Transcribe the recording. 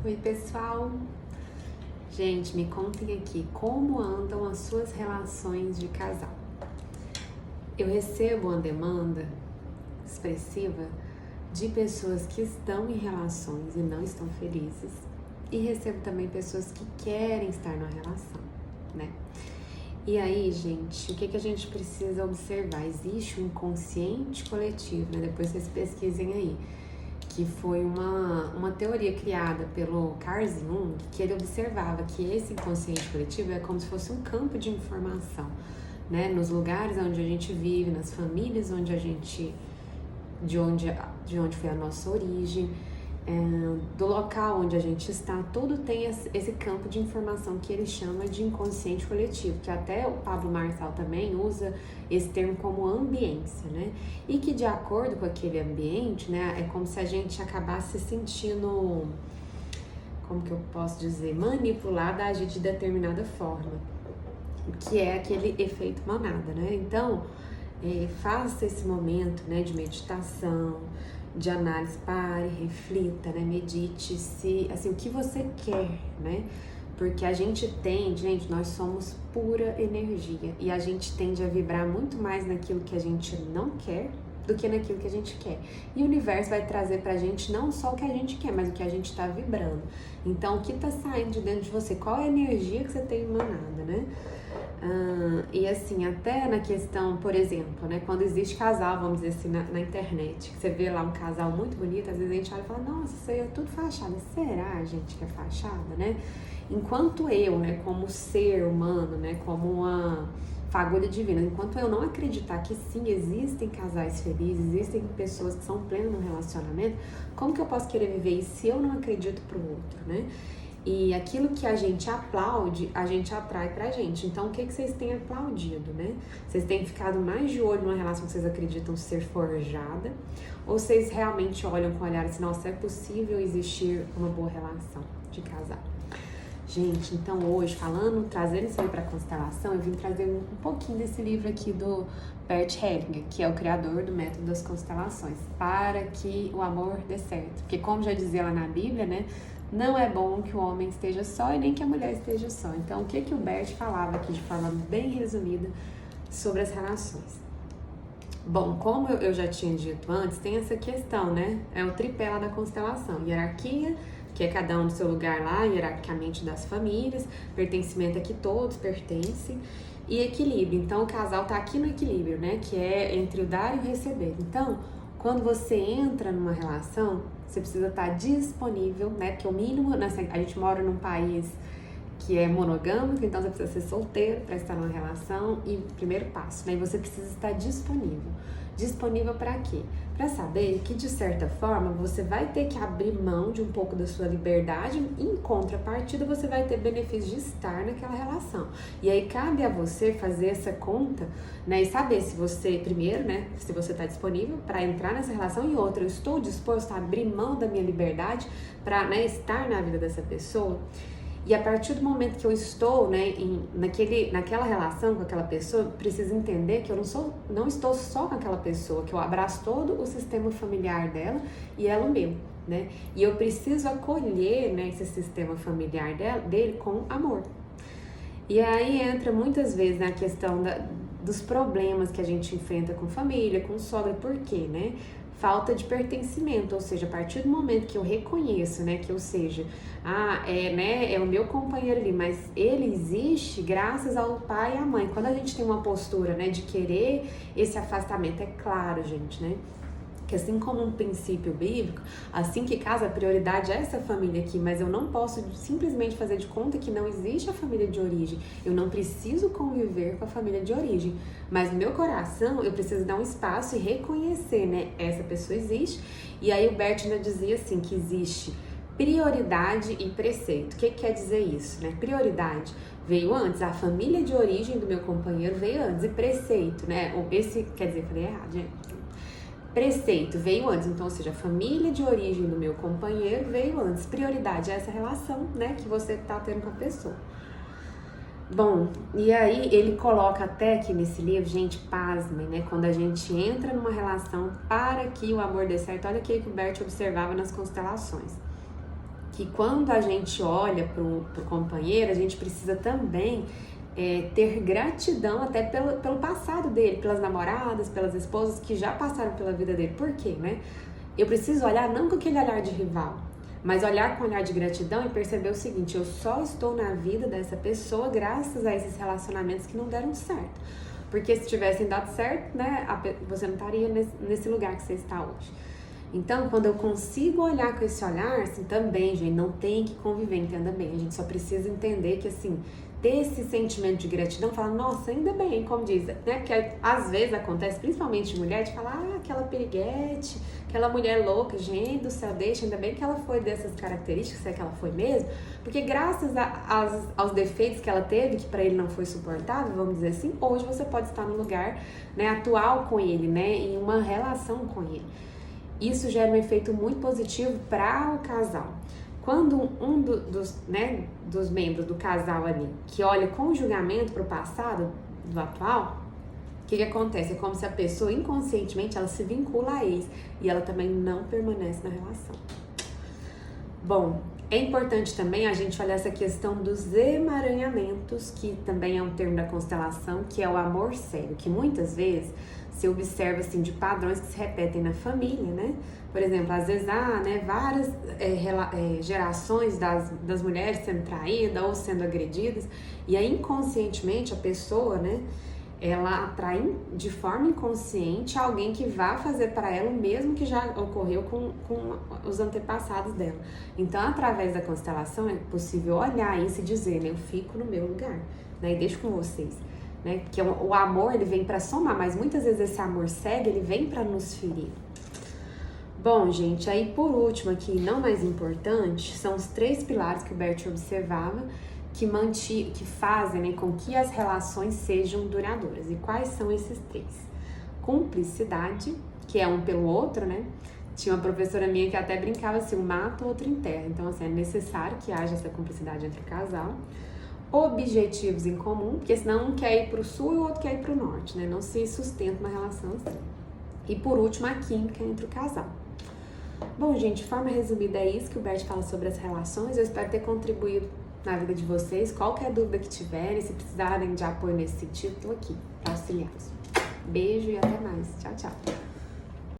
Oi, pessoal! Gente, me contem aqui como andam as suas relações de casal. Eu recebo uma demanda expressiva de pessoas que estão em relações e não estão felizes, e recebo também pessoas que querem estar numa relação, né? E aí, gente, o que a gente precisa observar? Existe um inconsciente coletivo, né? Depois vocês pesquisem aí, que foi uma teoria criada pelo Carl Jung, que ele observava que esse inconsciente coletivo é como se fosse um campo de informação, né? Nos lugares onde a gente vive, nas famílias onde a gente, de onde foi a nossa origem, do local onde a gente está, tudo tem esse campo de informação que ele chama de inconsciente coletivo, que até o Pablo Marçal também usa esse termo como ambiência, né? E que de acordo com aquele ambiente, né, é como se a gente acabasse se sentindo, como que eu posso dizer, manipulada a agir de determinada forma, que é aquele efeito manada, né? Então, faça esse momento, né, de meditação, de análise, pare, reflita, né, medite se, assim, o que você quer, né, porque a gente tende, gente, nós somos pura energia e a gente tende a vibrar muito mais naquilo que a gente não quer do que naquilo que a gente quer. E o universo vai trazer pra gente não só o que a gente quer, mas o que a gente tá vibrando. Então, o que tá saindo de dentro de você? Qual é a energia que você tem emanada, né? E assim, até na questão, por exemplo, né, quando existe casal, vamos dizer assim, na internet, que você vê lá um casal muito bonito, às vezes a gente olha e fala, nossa, isso aí é tudo fachada. Será, gente, que é fachada, né? Enquanto eu, né, como ser humano, né, como uma fagulha divina, enquanto eu não acreditar que sim, existem casais felizes, existem pessoas que são plenas no relacionamento, como que eu posso querer viver isso se eu não acredito pro outro, né? E aquilo que a gente aplaude, a gente atrai pra gente. Então, o que vocês têm aplaudido, né? Vocês têm ficado mais de olho numa relação que vocês acreditam ser forjada? Ou vocês realmente olham com o olhar assim, nossa, é possível existir uma boa relação de casal? Gente, então hoje, trazendo isso aí pra constelação, eu vim trazer um pouquinho desse livro aqui do Bert Hellinger, que é o criador do método das constelações, para que o amor dê certo. Porque como já dizia lá na Bíblia, né? Não é bom que o homem esteja só e nem que a mulher esteja só. Então, o que o Bert falava aqui de forma bem resumida sobre as relações? Bom, como eu já tinha dito antes, tem essa questão, né? É o tripé lá da constelação. Hierarquia, que é cada um do seu lugar lá, hierarquicamente das famílias. Pertencimento é que todos pertencem. E equilíbrio. Então, o casal tá aqui no equilíbrio, né? Que é entre o dar e o receber. Então, quando você entra numa relação, você precisa estar disponível, né? Porque o mínimo, a gente mora num país que é monogâmico, então você precisa ser solteiro para estar numa relação e primeiro passo, né? E você precisa estar disponível. Disponível para quê? Para saber que, de certa forma, você vai ter que abrir mão de um pouco da sua liberdade e, em contrapartida, você vai ter benefício de estar naquela relação. E aí, cabe a você fazer essa conta, né? E saber se você, primeiro, né? Se você está disponível para entrar nessa relação e outra, eu estou disposto a abrir mão da minha liberdade para, né, estar na vida dessa pessoa. E a partir do momento que eu estou, né, naquela relação com aquela pessoa, preciso entender que eu não estou só com aquela pessoa, que eu abraço todo o sistema familiar dela e ela o meu, né? E eu preciso acolher, né, esse sistema familiar dele com amor. E aí entra muitas vezes na questão dos problemas que a gente enfrenta com família, com sogra, por quê, né? Falta de pertencimento, ou seja, a partir do momento que eu reconheço, né, que eu seja, é o meu companheiro ali, mas ele existe graças ao pai e à mãe. Quando a gente tem uma postura, né, de querer esse afastamento, é claro, gente, né, que assim como um princípio bíblico, assim que casa, a prioridade é essa família aqui, mas eu não posso simplesmente fazer de conta que não existe a família de origem. Eu não preciso conviver com a família de origem, mas no meu coração eu preciso dar um espaço e reconhecer, né, essa pessoa existe. E aí o Bert ainda dizia assim, que existe prioridade e preceito. O que quer dizer isso, né? Prioridade veio antes, a família de origem do meu companheiro veio antes, e preceito, né? Falei errado, gente. Preceito veio antes, então, ou seja, a família de origem do meu companheiro veio antes. Prioridade é essa relação, né, que você tá tendo com a pessoa. Bom, e aí ele coloca até aqui nesse livro, gente, pasmem, né, quando a gente entra numa relação para que o amor dê certo, olha o que o Bert observava nas constelações. que quando a gente olha pro companheiro, a gente precisa também ter gratidão até pelo passado dele, pelas namoradas, pelas esposas que já passaram pela vida dele. Por quê, né? Eu preciso olhar não com aquele olhar de rival, mas olhar com olhar de gratidão e perceber o seguinte: eu só estou na vida dessa pessoa graças a esses relacionamentos que não deram certo. Porque se tivessem dado certo, né, você não estaria nesse lugar que você está hoje. Então, quando eu consigo olhar com esse olhar, assim, também, gente, não tem que conviver, entenda bem. A gente só precisa entender que, assim, ter esse sentimento de gratidão, falar, nossa, ainda bem, como diz, né? Porque às vezes acontece, principalmente de mulher, de falar, aquela piriguete, aquela mulher louca, gente do céu, deixa, ainda bem que ela foi dessas características, se é que ela foi mesmo, porque graças aos defeitos que ela teve, que pra ele não foi suportável, vamos dizer assim, hoje você pode estar no lugar, né, atual com ele, né, em uma relação com ele. Isso gera um efeito muito positivo para o casal. Quando um dos membros do casal ali, que olha com julgamento para o passado do atual, o que acontece? É como se a pessoa inconscientemente ela se vincula a ex e ela também não permanece na relação. Bom, é importante também a gente olhar essa questão dos emaranhamentos, que também é um termo da constelação, que é o amor cego, que muitas vezes se observa assim de padrões que se repetem na família, né? Por exemplo, às vezes há, né, várias gerações das mulheres sendo traídas ou sendo agredidas, e aí inconscientemente a pessoa, né, ela atrai de forma inconsciente alguém que vai fazer para ela o mesmo que já ocorreu com os antepassados dela. Então, através da constelação é possível olhar isso e dizer, né, eu fico no meu lugar, né, e deixo com vocês. Né? Porque o amor, ele vem para somar, mas muitas vezes esse amor cego, ele vem para nos ferir. Bom, gente, aí por último aqui, não mais importante, são os 3 pilares que o Bert observava que fazem, né, com que as relações sejam duradouras. E quais são esses 3? Cumplicidade, que é um pelo outro, né? Tinha uma professora minha que até brincava assim, um mata, o outro enterra. Então, assim, é necessário que haja essa cumplicidade entre o casal. Objetivos em comum, porque senão um quer ir para o sul e o outro quer ir para o norte, né? Não se sustenta uma relação assim. E por último, a química entre o casal. Bom, gente, de forma resumida é isso que o Bert fala sobre as relações. Eu espero ter contribuído na vida de vocês. Qualquer dúvida que tiverem, se precisarem de apoio nesse sentido, estou aqui para auxiliá-los. Beijo e até mais. Tchau, tchau.